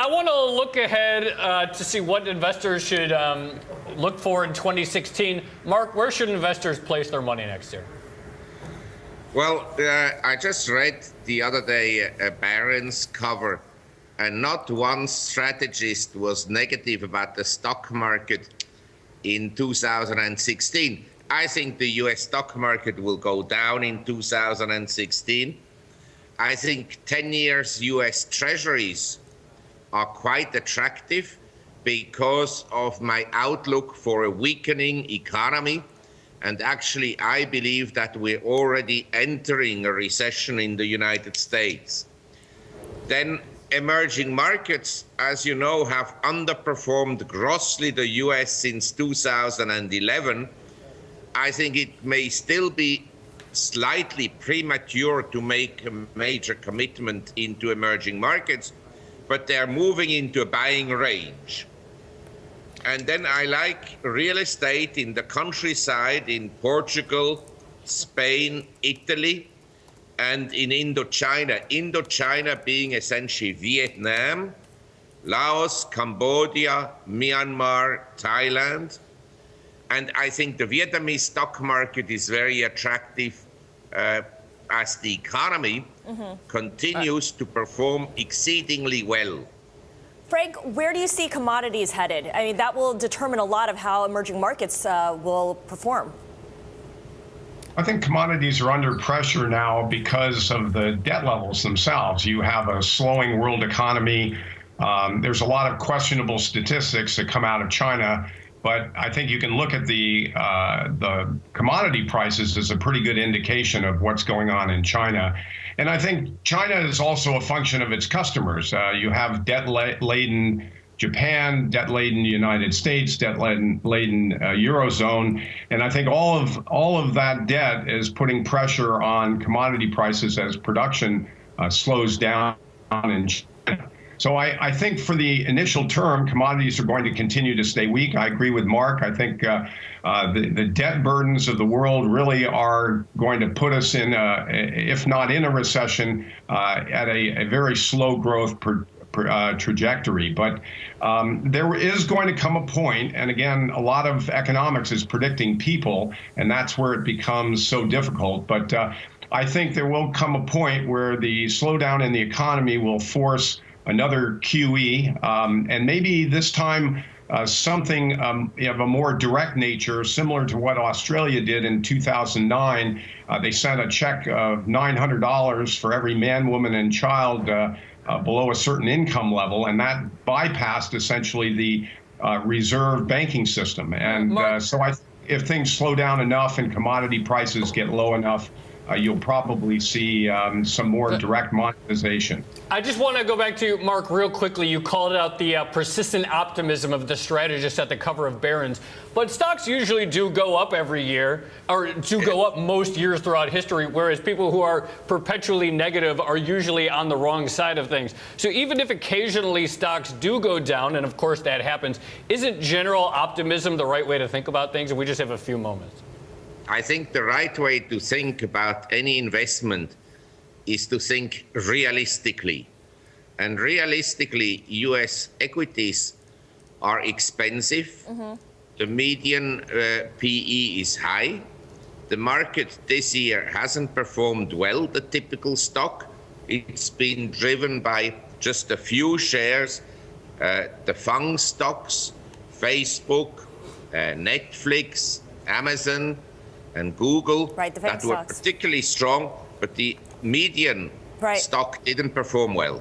I want to look ahead to see what investors should look for in 2016. Marc, where should investors place their money next year? Well, I just read the other day a Barron's cover, and not one strategist was negative about the stock market in 2016. I think the US stock market will go down in 2016. I think 10 years US Treasuries are quite attractive because of my outlook for a weakening economy. And actually, I believe that we're already entering a recession in the United States. Then emerging markets, as you know, have underperformed grossly the US since 2011. I think it may still be slightly premature to make a major commitment into emerging markets, but they're moving into a buying range. And then I like real estate in the countryside in Portugal, Spain, Italy, and in Indochina. Indochina being essentially Vietnam, Laos, Cambodia, Myanmar, Thailand. And I think the Vietnamese stock market is very attractive as the economy continues to perform exceedingly well. Frank, where do you see commodities headed? I mean, that will determine a lot of how emerging markets will perform. I think commodities are under pressure now because of the debt levels themselves. You have a slowing world economy. There's a lot of questionable statistics that come out of China, but I think you can look at the commodity prices as a pretty good indication of what's going on in China. And I think China is also a function of its customers. You have debt-laden Japan, debt-laden United States, debt-laden Eurozone, and I think all of that debt is putting pressure on commodity prices as production slows down in China. So I think for the initial term, commodities are going to continue to stay weak. I agree with Marc. I think the debt burdens of the world really are going to put us in, if not in a recession, at a very slow growth trajectory. But there is going to come a point, and again, a lot of economics is predicting people, and that's where it becomes so difficult. But I think there will come a point where the slowdown in the economy will force another QE, and maybe this time something of a more direct nature, similar to what Australia did in 2009. They sent a check of $900 for every man, woman, and child below a certain income level, and that bypassed essentially the reserve banking system. And if things slow down enough and commodity prices get low enough, you'll probably see some more direct monetization. I just want to go back to Marc real quickly. You called out the persistent optimism of the strategists at the cover of Barron's. But stocks usually do go up every year, or do go up most years throughout history, whereas people who are perpetually negative are usually on the wrong side of things. So even if occasionally stocks do go down, and of course that happens, isn't general optimism the right way to think about things? And we just have a few moments. I think the right way to think about any investment is to think realistically. And realistically, US equities are expensive. The median PE is high. The market this year hasn't performed well, the typical stock. It's been driven by just a few shares, the FANG stocks, Facebook, Netflix, Amazon, and Google, that were particularly strong, but the median stock didn't perform well.